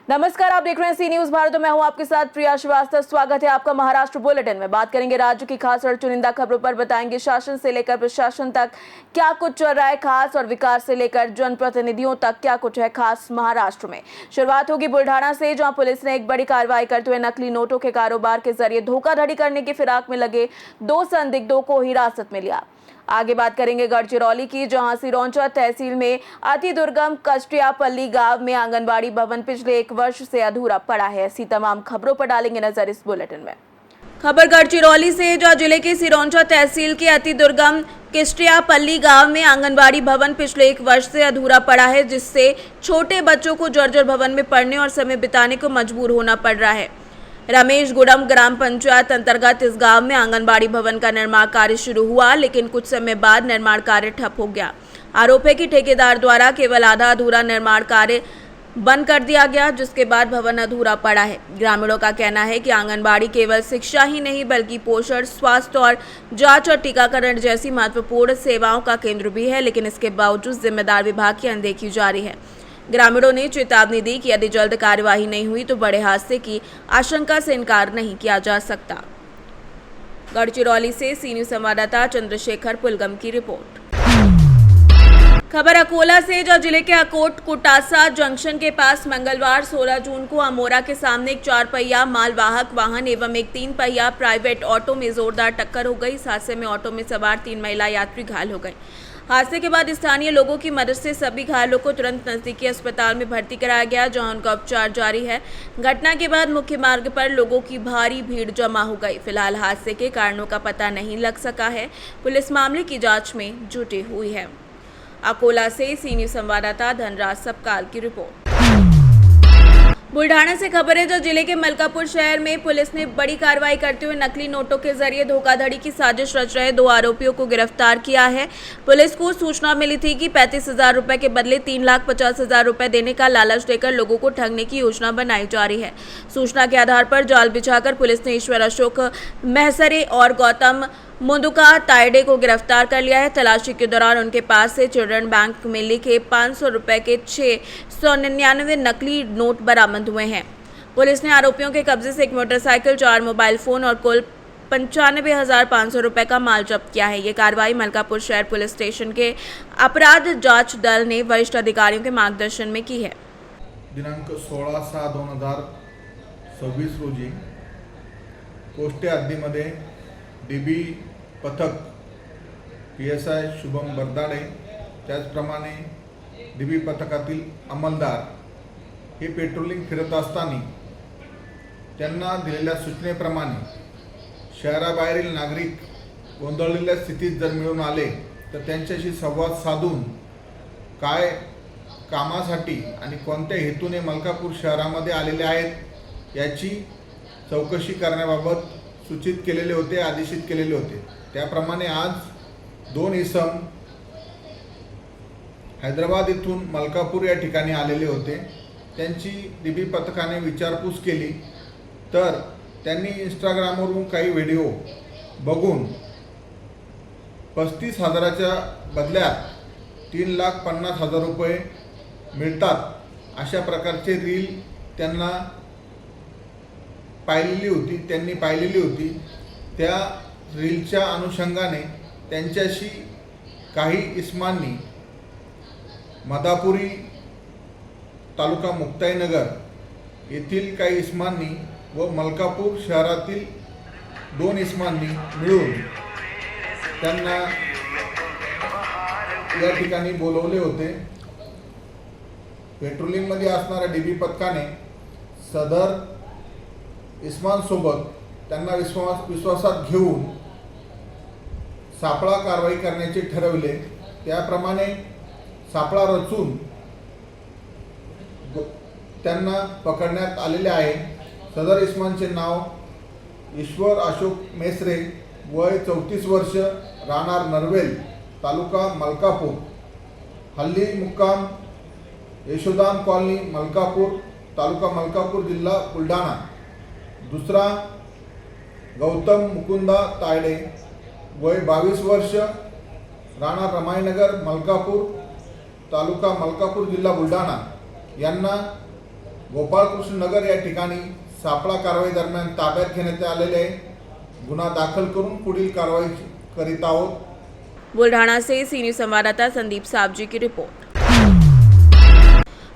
नमस्कार, आप देख रहे हैं सी न्यूज भारत। मैं हूं आपके साथ प्रिया श्रीवास्तव। स्वागत है आपका महाराष्ट्र बुलेटिन में। बात करेंगे राज्य की खास और चुनिंदा खबरों पर, बताएंगे शासन से लेकर प्रशासन तक क्या कुछ चल रहा है खास, और विकास से लेकर जनप्रतिनिधियों तक क्या कुछ है खास महाराष्ट्र में। शुरुआत होगी बुल्ढाना से, जहां पुलिस ने एक बड़ी कार्रवाई करते हुए नकली नोटों के कारोबार के जरिए धोखाधड़ी करने की फिराक में लगे 2 संदिग्धों को हिरासत में लिया। आगे बात करेंगे गढ़चिरौली की, जहां सिरोंचा तहसील में अति दुर्गम कष्टियापल्ली गांव में आंगनबाड़ी भवन पिछले 1 वर्ष से अधूरा पड़ा है। ऐसी तमाम खबरों पर डालेंगे नजर इस बुलेटिन में। खबर गढ़चिरौली से, जहां जिले के सिरोंचा तहसील के अति दुर्गम कष्टियापल्ली गांव में आंगनबाड़ी भवन पिछले 1 वर्ष से अधूरा पड़ा है, जिससे छोटे बच्चों को जर्जर भवन में पढ़ने और समय बिताने को मजबूर होना पड़ रहा है। रमेशगुड़म ग्राम पंचायत अंतर्गत इस गांव में आंगनबाड़ी भवन का निर्माण कार्य शुरू हुआ, लेकिन कुछ समय बाद निर्माण कार्य ठप हो गया। आरोप है कि ठेकेदार द्वारा केवल आधा अधूरा निर्माण कार्य बंद कर दिया गया, जिसके बाद भवन अधूरा पड़ा है। ग्रामीणों का कहना है कि आंगनबाड़ी केवल शिक्षा ही नहीं बल्कि पोषण, स्वास्थ्य और जांच और टीकाकरण जैसी महत्वपूर्ण सेवाओं का केंद्र भी है, लेकिन इसके बावजूद जिम्मेदार विभाग की अनदेखी जारी है। ग्रामीणों ने चेतावनी दी कि यदि जल्द कार्यवाही नहीं हुई तो बड़े हादसे की आशंका से इनकार नहीं किया जा सकता। गढ़चिरौली से सी न्यूज संवाददाता चंद्रशेखर पुलगम की रिपोर्ट। खबर अकोला से, जहां जिले के अकोट कुटासा जंक्शन के पास मंगलवार 16 जून को अमोरा के सामने एक 4 पहिया मालवाहक वाहन एवं एक 3 पहिया प्राइवेट ऑटो में जोरदार टक्कर हो गई। इस हादसे में ऑटो में सवार 3 महिला यात्री घायल हो गए। हादसे के बाद स्थानीय लोगों की मदद से सभी घायलों को तुरंत नजदीकी अस्पताल में भर्ती कराया गया, जहां उनका उपचार जारी है। घटना के बाद मुख्य मार्ग पर लोगों की भारी भीड़ जमा हो गई। फिलहाल हादसे के कारणों का पता नहीं लग सका है। पुलिस मामले की जांच में जुटी हुई है। अकोला से सी न्यूज संवाददाता धनराज सपकाल की रिपोर्ट। बुल्ढाना से खबर है, जो जिले के मलकापुर शहर में पुलिस ने बड़ी कार्रवाई करते हुए नकली नोटों के जरिए धोखाधड़ी की साजिश रच रहे 2 आरोपियों को गिरफ्तार किया है। पुलिस को सूचना मिली थी कि 35,000 रुपए के बदले 3,50,000 रुपए देने का लालच देकर लोगों को ठगने की योजना बनाई जा रही है। सूचना के आधार पर जाल बिछाकर पुलिस ने ईश्वर अशोक महसरे और गौतम मुंदुका तायडे को गिरफ्तार कर लिया है। तलाशी के दौरान उनके पास से चिल्ड्रन बैंक में लिखे 500 रुपए के 699 नकली नोट बरामद हुए हैं। पुलिस ने आरोपियों के कब्जे से 1 मोटरसाइकिल, 4 मोबाइल फोन और कुल 95,500 रुपए का माल जब्त किया है। ये कार्रवाई मलकापुर शहर पुलिस स्टेशन के अपराध जांच दल ने वरिष्ठ अधिकारियों के मार्गदर्शन में की है। दिनांक 16/6/2026 रोजी कोष्टे हद्दीमध्ये डीबी पथक PSI शुभम बरदाडे, त्याचप्रमाणे डीबी पथकातील अंमलदार हे पेट्रोलिंग फिरत असताना त्यांना दिलेल्या सूचनेप्रमाणे शहराबाहेरील नागरिक गोंधळलेल्या स्थितीत जर मिळून आले तर त्यांच्याशी संवाद साधून काय कामासाठी आणि कोणत्या हेतूने मलकापूर शहरामध्ये आलेले आहेत याची चौकशी करण्याबाबत सूचित केलेले होते, आदेशित केलेले होते। त्याप्रमाणे आज 2 इसम हैदराबाद इथून मलकापूर या ठिकाणी आलेले होते। त्यांची डीबी पथकाने विचारपूस केली तर त्यांनी इंस्टाग्रामवरून काही व्हिडिओ बघून 35,000च्या बदल्यात 3,50,000 रुपये मिळतात अशा प्रकारचे रील त्यांनी पाहिलेली होती। त्या रीलच्या अनुषंगाने त्यांच्याशी काही इस्मांनी मदापुरी तालुका मुक्ताईनगर येथील काही इस्मांनी व मलकापूर शहरातील 2 इस्मांनी मिळून त्यांना या ठिकाणी बोलवले होते। पेट्रोलिंगमध्ये असणाऱ्या डीबी पथकाने सदर इस्मांसोबत त्यांना विश्वासात घेऊन सापळा कारवाई करण्याचे ठरवले। त्याप्रमाणे सापळा रचून त्यांना पकडण्यात आलेले आहे। सदर इस्मांचे नाव ईश्वर अशोक मेसरे, वय 34 वर्ष, राहणार नरवेल, तालुका मलकापूर, हल्ली मुक्काम यशोदान कॉलनी मलकापूर, तालुका मलकापूर, जिल्हा बुलढाणा। दूसरा गौतम मुकुंदा तायडे, वय 22 वर्ष, राहणार रमाईनगर, मलकापूर, तालुका मलकापूर, जिल्हा बुलढाणा यांना गोपाळकृष्ण नगर या ठिकाणी सापळा कारवाई दरम्यान ताब्यात घेण्यात आलेले आहे। गुन्हा दाखल करून पुढील कारवाई करीत आहोत। बुल्ढाना से सी न्यूज संवाददाता संदीप साबजी की रिपोर्ट।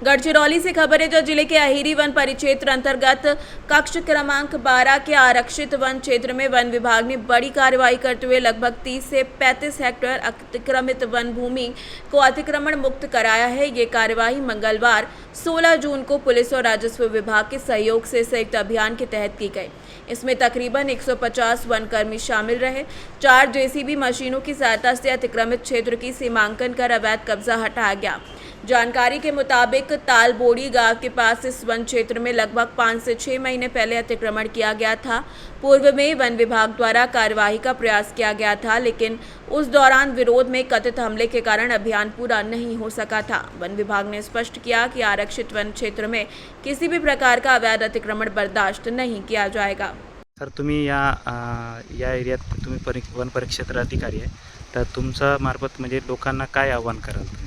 गढ़चिरौली से खबर है, जो जिले के अहिरी वन परिक्षेत्र अंतर्गत कक्ष क्रमांक 12 के आरक्षित वन क्षेत्र में वन विभाग ने बड़ी कार्रवाई करते हुए लगभग 30 से 35 हेक्टेयर अतिक्रमित वन भूमि को अतिक्रमण मुक्त कराया है। ये कार्यवाही मंगलवार 16 जून को पुलिस और राजस्व विभाग के सहयोग से संयुक्त अभियान के तहत की गई। इसमें तकरीबन 150 वनकर्मी शामिल रहे। 4 जेसीबी मशीनों की सहायता से अतिक्रमित क्षेत्र की सीमांकन कर अवैध कब्जा हटाया गया। जानकारी के मुताबिक तालबोड़ी गांव के पास इस वन क्षेत्र में लगभग 5 से 6 महीने पहले अतिक्रमण किया गया था। पूर्व में वन विभाग द्वारा कार्यवाही का प्रयास किया गया था, लेकिन उस दौरान विरोध में कथित हमले के कारण अभियान पूरा नहीं हो सका था। वन विभाग ने स्पष्ट किया कि आरक्षित वन क्षेत्र में किसी भी प्रकार का अवैध अतिक्रमण बर्दाश्त नहीं किया जाएगा। सर, तुम्ही या एरियात तुम्ही वन परिक्षेत्र अधिकारी आहे, तर तुमच्या मार्फत म्हणजे लोकांना काय आव्हान कराल तुम्ही?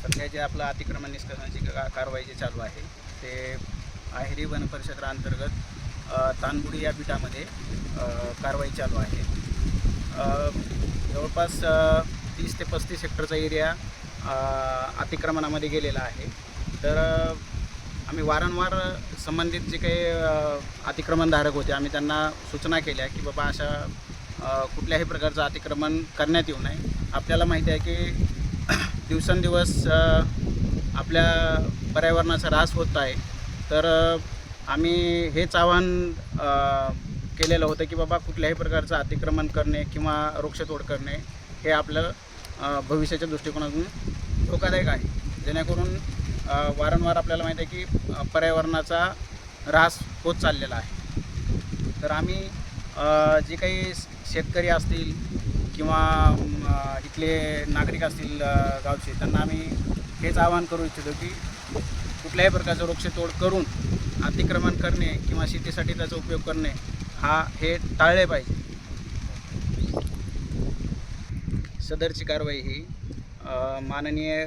सध्या जे आपलं अतिक्रमण निष्कर्षणाची कारवाई जे चालू आहे ते अहिरी वन परिक्षेत्राअंतर्गत तानबुडी या पीठामध्ये कारवाई चालू आहे। जवळपास 30 ते 35 हेक्टरचा एरिया अतिक्रमणामध्ये गेलेला आहे। तर आम्ही वारंवार संबंधित जे काही अतिक्रमणधारक होते आम्ही त्यांना सूचना केल्या की बाबा अशा कुठल्याही प्रकारचं अतिक्रमण करण्यात येऊ नये। आपल्याला माहिती आहे की दिवसेंदिवस आपल्या पर्यावरणाचा ऱ्हास होत आहे, तर आम्ही हेच आवाहन केलेलं होतं की बाबा कुठल्याही प्रकारचं अतिक्रमण करणे किंवा वृक्षतोड करणे हे आपलं भविष्याच्या दृष्टिकोनातून धोकादायक आहे, जेणेकरून वारंवार आपल्याला माहिती आहे की पर्यावरणाचा ऱ्हास होत चाललेला आहे। तर आम्ही जे काही शेतकरी असतील किंवा इथले नागरिक असतील गावचे, त्यांना आम्ही हेच आवाहन करू इच्छितो की कुठल्याही प्रकारचं वृक्षतोड करून अतिक्रमण करणे किंवा शेतीसाठी त्याचा उपयोग करणे हे टाळले पाहिजे। सदरची कारवाई ही माननीय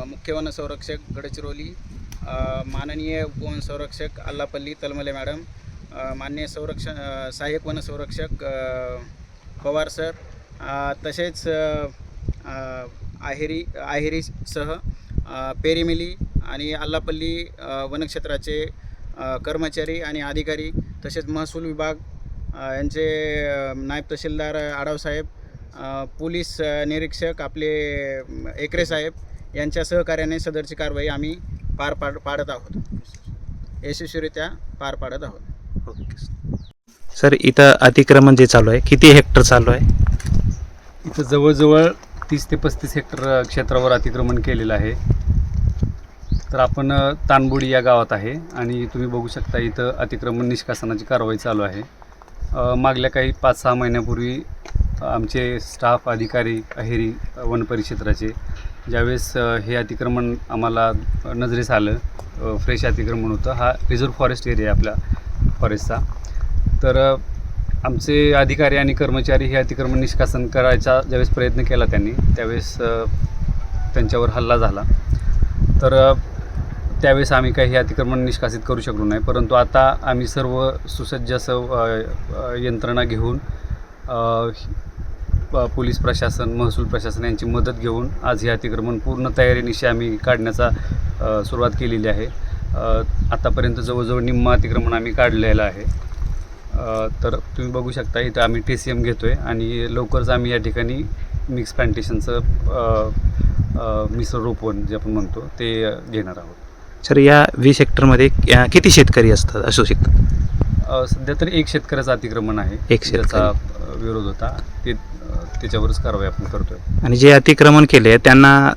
मुख्य वन संरक्षक गडचिरोली, माननीय उपवन संरक्षक अल्लापल्ली तलमले मॅडम, माननीय सहाय्यक वन संरक्षक पवार सर, तसेच अहिरीसह पेरीमिली आणि अल्लापल्ली वनक्षेत्राचे कर्मचारी आणि अधिकारी, तसेच महसूल विभाग यांचे नायब तहसीलदार आढावसाहेब, पोलीस निरीक्षक आपले एकरे साहेब यांच्या सहकार्याने सदरची कारवाई आम्ही पाडत आहोत, यशस्वीरित्या पार पाडत आहोत। ओके सर, इथं अतिक्रमण जे चालू आहे किती हेक्टर चालू आहे? इथं जवळजवळ 30 ते 35 हेक्टर क्षेत्रावर अतिक्रमण केलेलं आहे। तर आपण तानबोडी या गावात आहे आणि तुम्ही बघू शकता इथं अतिक्रमण निष्कासनाची कारवाई चालू आहे। मागल्या काही 5-6 महिन्यापूर्वी आमचे स्टाफ अधिकारी अहिरी वन परिक्षेत्राचे ज्यावेळेस हे अतिक्रमण आम्हाला नजरेस आलं, फ्रेश अतिक्रमण होतं, हा रिझर्व्ह फॉरेस्ट एरिया आपल्या फॉरेस्टचा, तर आमचे अधिकारी आणि कर्मचारी हे अतिक्रमण निष्कासन करायचा ज्यावेळेस प्रयत्न केला त्यांनी, त्यावेळेस त्यांच्यावर हल्ला झाला। तर त्यावेळेस आम्ही काही हे अतिक्रमण निष्कासित करू शकलो नाही, परंतु आता आम्ही सर्व सुसज्ज असं यंत्रणा घेऊन पोलीस प्रशासन, महसूल प्रशासन यांची मदत घेऊन आज हे अतिक्रमण पूर्ण तयारीनिशी आम्ही काढण्याचा सुरुवात केलेली आहे। आतापर्यंत जवळजवळ निम्म अतिक्रमण आम्ही काढलेलं आहे। तर तुम्ही बघू शकता इथं आम्ही TCM घेतो आहे आणि लवकरच आम्ही या ठिकाणी मिक्स प्लांटेशनचं मिश्र रोपवन जे आपण म्हणतो ते घेणार आहोत। सर, या 20 हेक्टरमध्ये किती शेतकरी असू शकतात? सध्या तर एक शेतकऱ्याचं अतिक्रमण आहे, एक शेतकऱ्याचा विरोध होता, त्याच्यावरच कारवाई आपण करतोय। आणि जे अतिक्रमण केले त्यांना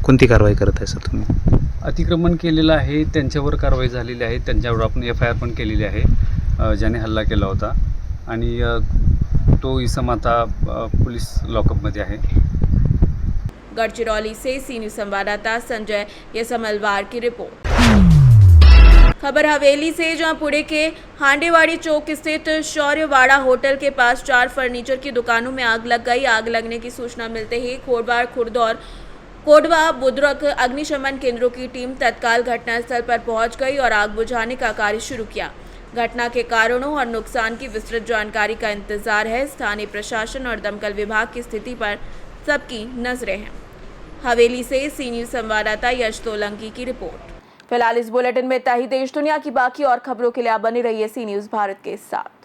कोणती कारवाई करत आहे सर तुम्ही? अतिक्रमण केलेलं आहे त्यांच्यावर कारवाई झालेली आहे, त्यांच्यावर आपण FIR पण केलेली आहे ज्याने हल्ला केला होता आणि तो इसम आता पोलीस लॉकअपमध्ये आहे। गढ़चिरौली से सी न्यूज संवाददाता संजय यसमलवार की रिपोर्ट। खबर हवेली से, जहां पुणे के हांडेवाड़ी चौक स्थित शौर्यवाड़ा होटल के पास 4 फर्नीचर की दुकानों में आग लग गई। आग लगने की सूचना मिलते ही खोड़वाड़, खुर्द और कोडवा बुद्रक अग्निशमन केंद्रों की टीम तत्काल घटनास्थल पर पहुंच गई और आग बुझाने का कार्य शुरू किया। घटना के कारणों और नुकसान की विस्तृत जानकारी का इंतजार है। स्थानीय प्रशासन और दमकल विभाग की स्थिति पर सबकी नजरें हैं। हवेली से सी न्यूज संवाददाता यश सोलंकी की रिपोर्ट। फिलहाल इस बुलेटिन में इतना ही। देश दुनिया की बाकी और खबरों के लिए आप बने रहिए सी न्यूज भारत के साथ।